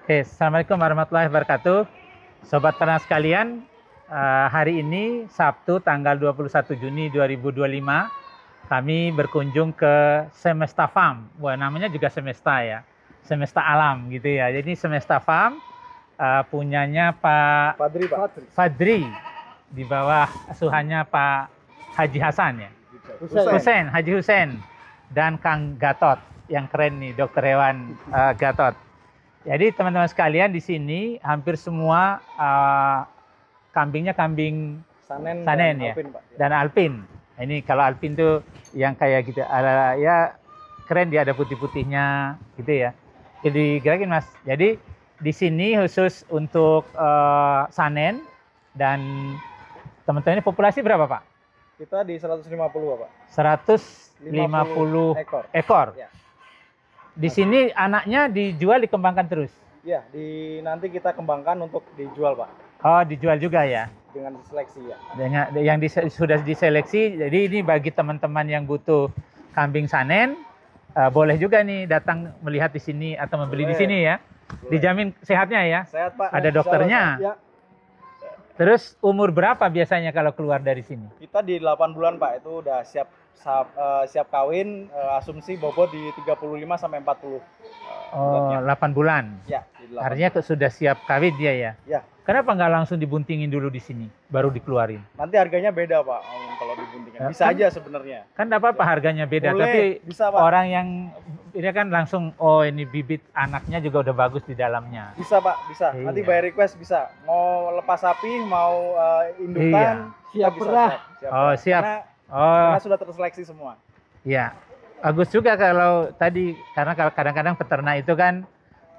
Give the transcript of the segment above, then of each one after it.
Oke, Assalamualaikum warahmatullahi wabarakatuh. Sobat ternak sekalian, hari ini Sabtu tanggal 21 Juni 2025, kami berkunjung ke Semesta Farm. Wah, namanya juga Semesta ya, Semesta Alam gitu ya. Jadi Semesta Farm punyanya Pak Fadri, di bawah asuhannya Pak Haji Hasan ya. Haji Husen dan Kang Gatot yang keren nih, dokter hewan Gatot. Jadi teman-teman sekalian di sini hampir semua kambingnya kambing Sanen ya, Alpin, Pak. Dan Alpin. Nah, ini kalau Alpin tuh yang kayak gitu, ya keren, dia ada putih-putihnya gitu ya. Jadi gerakin Mas. Jadi di sini khusus untuk Sanen, dan teman-teman ini populasi berapa Pak? Kita di 150 Pak. 150 ekor. Ya. Di sini anaknya dijual, dikembangkan terus? Iya, nanti kita kembangkan untuk dijual Pak. Oh, dijual juga ya? Dengan diseleksi ya. Dengan yang sudah diseleksi, jadi ini bagi teman-teman yang butuh kambing Sanen, boleh juga nih datang melihat di sini atau membeli di sini ya. Boleh. Dijamin sehatnya ya? Sehat Pak. Ada dokternya? Ya. Terus umur berapa biasanya kalau keluar dari sini? Kita di 8 bulan Pak, itu udah siap kawin, asumsi bobot di 35 sampai 40. Oh, 8 bulan. Ya, artinya sudah siap kawin dia ya? Ya. Kenapa nggak langsung dibuntingin dulu di sini, baru dikeluarin? Nanti harganya beda Pak, kalau dibuntingin. Bisa aja sebenarnya. Kan enggak apa-apa, harganya beda. Boleh, tapi bisa, Pak. Orang yang ini kan langsung, oh ini bibit anaknya juga udah bagus di dalamnya. Bisa Pak, bisa. Iya. Nanti by request bisa. Mau lepas sapi, mau indukan, iya. Siap perah. Oh siap. Karena sudah terseleksi semua. Iya. Bagus juga kalau tadi, karena kadang-kadang peternak itu kan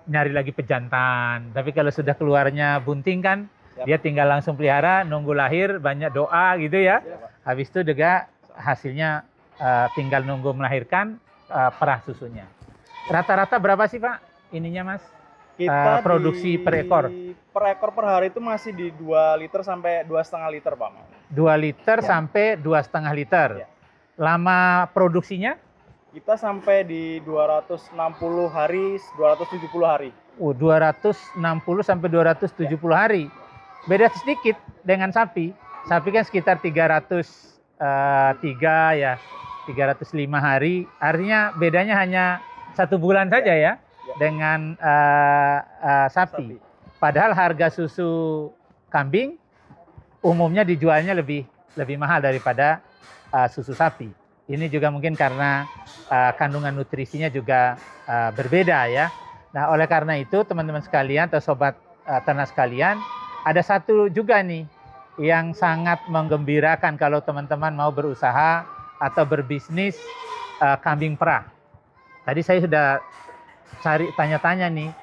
nyari lagi pejantan. Tapi kalau sudah keluarnya bunting kan, dia tinggal langsung pelihara, nunggu lahir, banyak doa gitu ya. Habis itu juga hasilnya tinggal nunggu melahirkan, perah susunya. Rata-rata berapa sih Pak ininya Mas? Kita produksi per ekor? Per ekor per hari itu masih di 2 liter sampai 2,5 liter Pak. 2 liter ya. Sampai 2,5 liter. Ya. Lama produksinya? Kita sampai di 260 hari, 270 hari. 260 sampai 270 hari. Beda sedikit dengan sapi. Sapi kan sekitar 303 ya, 305 hari. Artinya bedanya hanya 1 bulan saja ya dengan sapi. Padahal harga susu kambing umumnya dijualnya lebih mahal daripada susu sapi. Ini juga mungkin karena kandungan nutrisinya juga berbeda ya. Nah, oleh karena itu teman-teman sekalian atau sobat ternak sekalian, ada satu juga nih yang sangat menggembirakan kalau teman-teman mau berusaha atau berbisnis kambing perah. Tadi saya sudah cari tanya-tanya nih.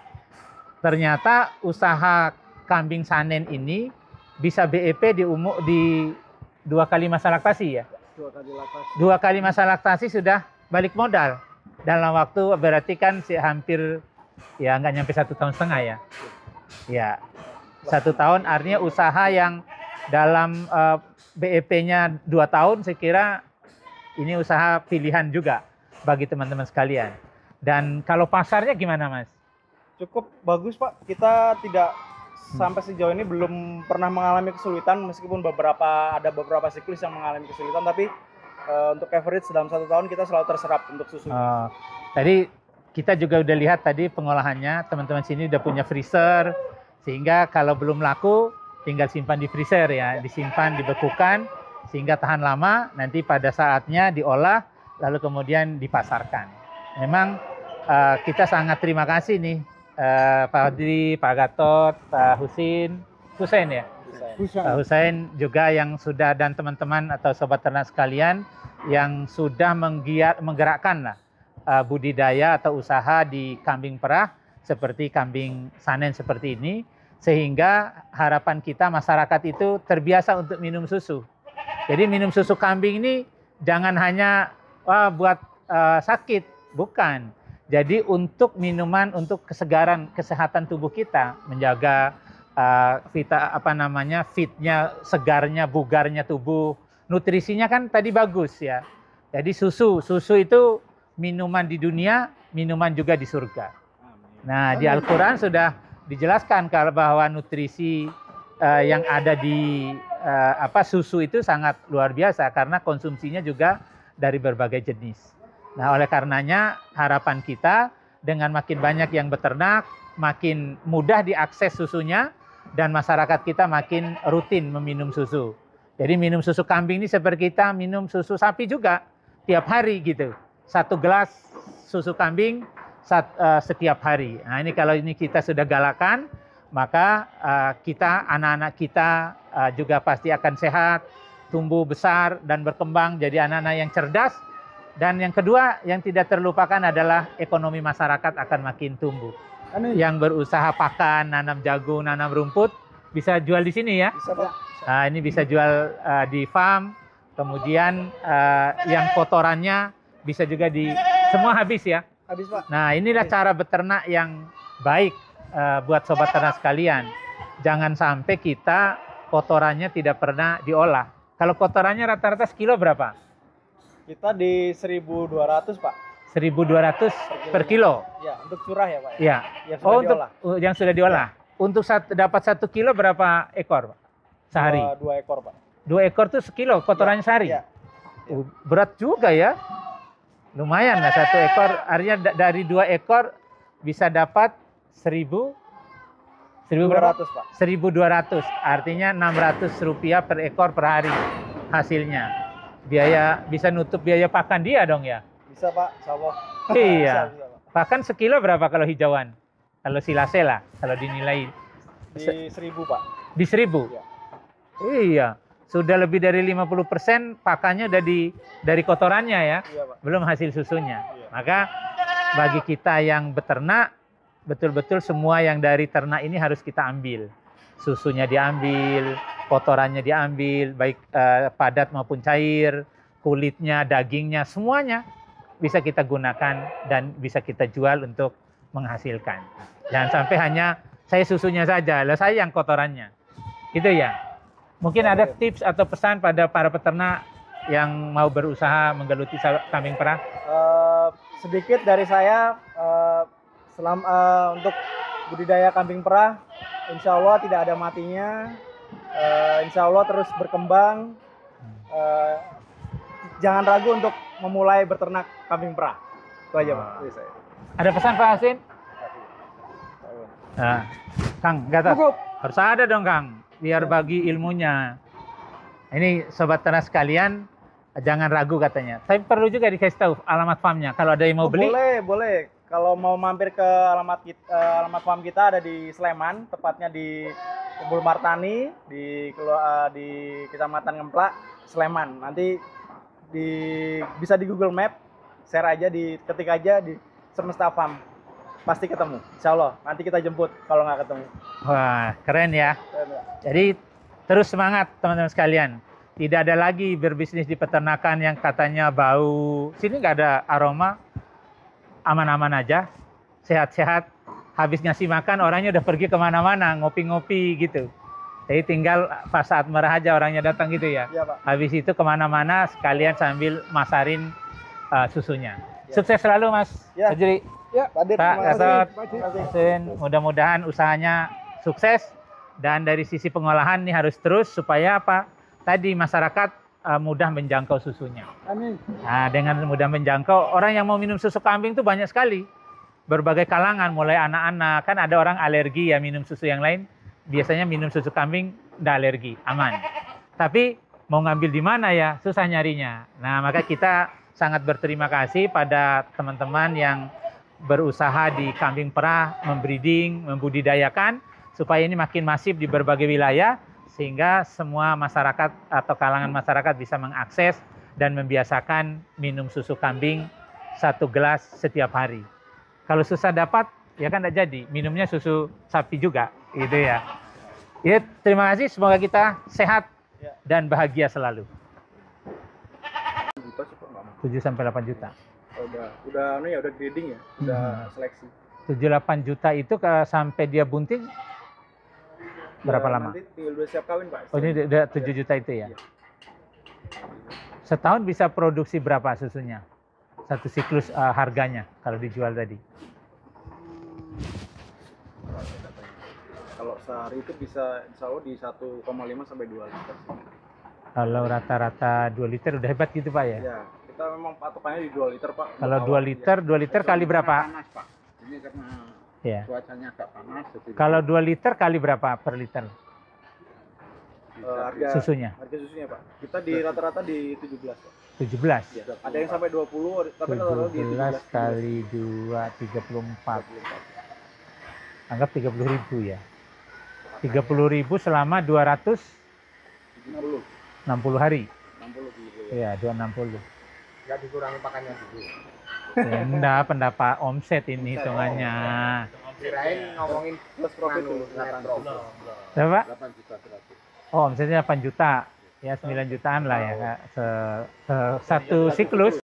Ternyata usaha kambing Sanen ini bisa BEP di 2 kali masa laktasi ya. 2 kali masa laktasi sudah balik modal dalam waktu, berarti kan hampir ya nggak nyampe 1,5 tahun ya. Ya, 1 tahun artinya usaha yang dalam BEP-nya 2 tahun, saya kira ini usaha pilihan juga bagi teman-teman sekalian. Dan kalau pasarnya gimana Mas? Cukup bagus Pak. Kita tidak sampai sejauh ini belum pernah mengalami kesulitan, meskipun ada beberapa siklus yang mengalami kesulitan, tapi untuk average dalam 1 tahun kita selalu terserap untuk susu. Tadi kita juga udah lihat tadi pengolahannya, teman-teman sini udah punya freezer, sehingga kalau belum laku tinggal simpan di freezer ya, disimpan, dibekukan sehingga tahan lama, nanti pada saatnya diolah lalu kemudian dipasarkan. Memang kita sangat terima kasih nih Pak Fadri, Pak Gatot, Pak Husein ya. Pak Husein juga yang sudah, dan teman-teman atau sobat ternak sekalian yang sudah menggerakkan lah budidaya atau usaha di kambing perah seperti kambing Sanen seperti ini, sehingga harapan kita masyarakat itu terbiasa untuk minum susu. Jadi minum susu kambing ini jangan hanya buat sakit, bukan. Jadi untuk minuman, untuk kesegaran, kesehatan tubuh kita, menjaga fitnya, segarnya, bugarnya tubuh, nutrisinya kan tadi bagus ya. Jadi susu itu minuman di dunia, minuman juga di surga. Nah, di Al-Quran sudah dijelaskan kalau bahwa nutrisi yang ada di susu itu sangat luar biasa karena konsumsinya juga dari berbagai jenis. Nah, oleh karenanya harapan kita dengan makin banyak yang beternak, makin mudah diakses susunya dan masyarakat kita makin rutin meminum susu. Jadi minum susu kambing ini seperti kita minum susu sapi juga tiap hari gitu. 1 gelas susu kambing setiap hari. Nah, ini kalau ini kita sudah galakan, maka kita, anak-anak kita juga pasti akan sehat, tumbuh besar dan berkembang jadi anak-anak yang cerdas. Dan yang kedua yang tidak terlupakan adalah ekonomi masyarakat akan makin tumbuh. Yang berusaha pakan, nanam jagung, nanam rumput bisa jual di sini ya. Bisa, Pak. Nah, ini bisa jual di farm. Kemudian yang kotorannya bisa juga semua habis ya. Habis, Pak. Nah, inilah cara beternak yang baik buat sobat ternak sekalian. Jangan sampai kita kotorannya tidak pernah diolah. Kalau kotorannya rata-rata sekilo berapa? Kita di 1.200, Pak. 1.200 per kilo. Ya, untuk curah ya, Pak. Ya. Yang sudah diolah. Yang sudah diolah. Untuk dapat 1 kilo berapa ekor, Pak? Sehari? 2 ekor, Pak. 2 ekor tuh sekilo kotorannya sehari? Ya. Berat juga ya. Lumayan lah 1 ekor. Artinya dari 2 ekor bisa dapat 1.200, Pak. 1.200. Artinya Rp600 per ekor per hari hasilnya. Biaya bisa nutup biaya pakan dia dong ya. Bisa, Pak. Insyaallah. Iya. Bisa, Pak. Pakan sekilo berapa kalau hijauan? Kalau silase lah, kalau dinilai Di 1.000, Pak. di 1.000. Iya. Iya. Sudah lebih dari 50% pakannya udah dari kotorannya ya. Iya, Pak. Belum hasil susunya. Iya. Maka bagi kita yang beternak, betul-betul semua yang dari ternak ini harus kita ambil. Susunya diambil, kotorannya diambil, baik padat maupun cair, kulitnya, dagingnya, semuanya bisa kita gunakan dan bisa kita jual untuk menghasilkan. Jangan sampai hanya saya susunya saja, lalu saya yang kotorannya. Itu ya. Mungkin ada tips atau pesan pada para peternak yang mau berusaha menggeluti kambing perah? Sedikit dari saya untuk budidaya kambing perah, insya Allah tidak ada matinya, insya Allah terus berkembang. Jangan ragu untuk memulai beternak kambing perah. Itu aja, Pak. Ada pesan Pak Hasin? Nah, Kang, Gatot. Harus ada dong Kang, biar bagi ilmunya. Ini sobat ternak sekalian, jangan ragu katanya. Tapi perlu juga dikasih tahu alamat farmnya. Kalau ada yang mau beli. Boleh. Kalau mau mampir ke alamat farm kita ada di Sleman, tepatnya di Kebul Martani, di Kecamatan Ngemplak, Sleman. Nanti bisa di Google Map, share aja, ketik aja di Semesta Farm. Pasti ketemu, insya Allah. Nanti kita jemput kalau nggak ketemu. Wah, keren ya. Jadi terus semangat teman-teman sekalian. Tidak ada lagi berbisnis di peternakan yang katanya bau. Sini nggak ada aroma. Aman-aman aja, sehat-sehat, habis ngasih makan orangnya udah pergi kemana-mana, ngopi-ngopi gitu. Jadi tinggal pas saat merah aja orangnya datang gitu ya. Iya, Pak. Habis itu kemana-mana sekalian sambil masarin susunya. Ya. Sukses selalu Mas Ya. Fajri. Ya, Pak Gatot, mudah-mudahan usahanya sukses. Dan dari sisi pengolahan ini harus terus supaya apa? Tadi masyarakat mudah menjangkau susunya. Amin. Nah, dengan mudah menjangkau, orang yang mau minum susu kambing itu banyak sekali. Berbagai kalangan, mulai anak-anak. Kan ada orang alergi ya minum susu yang lain. Biasanya minum susu kambing tidak alergi, aman. Tapi mau ngambil di mana ya, susah nyarinya. Nah, maka kita sangat berterima kasih pada teman-teman yang berusaha di kambing perah, membreeding, membudidayakan, supaya ini makin masif di berbagai wilayah, sehingga semua masyarakat atau kalangan masyarakat bisa mengakses dan membiasakan minum susu kambing 1 gelas setiap hari. Kalau susah dapat, ya kan tidak jadi. Minumnya susu sapi juga, gitu ya. Ya, terima kasih. Semoga kita sehat dan bahagia selalu. 7-8 juta. Udah breeding ya, udah seleksi. 7-8 juta itu sampai dia bunting berapa lama? Nanti tinggal udah siap kawin, Pak. Oh, ini udah 7 juta itu ya? Iya. Setahun bisa produksi berapa susunya? Satu siklus harganya kalau dijual tadi? Kalau sehari itu bisa insya Allah di 1,5 sampai 2 liter. Kalau rata-rata 2 liter udah hebat gitu Pak ya? Ya, kita memang patokannya di 2 liter Pak. Kalau 2 liter kali berapa? Panas, Pak. Ini karena Ya. cuacanya agak panas. Jadi Kalau 2 liter kali berapa per liter Harga susunya? susunya Pak. Kita di rata-rata di 17 Pak. 17. Ya, ada yang sampai 20, tapi rata-rata di 17 17 kali 2, 34. Anggap 30.000 ya. 30.000 selama 260 hari. 60 gitu ya. Ya, 260. nggak dikurangi pakannya dulu. Ya, enggak, pendapat omset ini hitungannya. Kirain ngomongin Plus profit dulu. net profit. Berapa? 8 juta 100. Oh, omsetnya 8 juta. Ya, 9 jutaan lah ya, Kak. Satu siklus.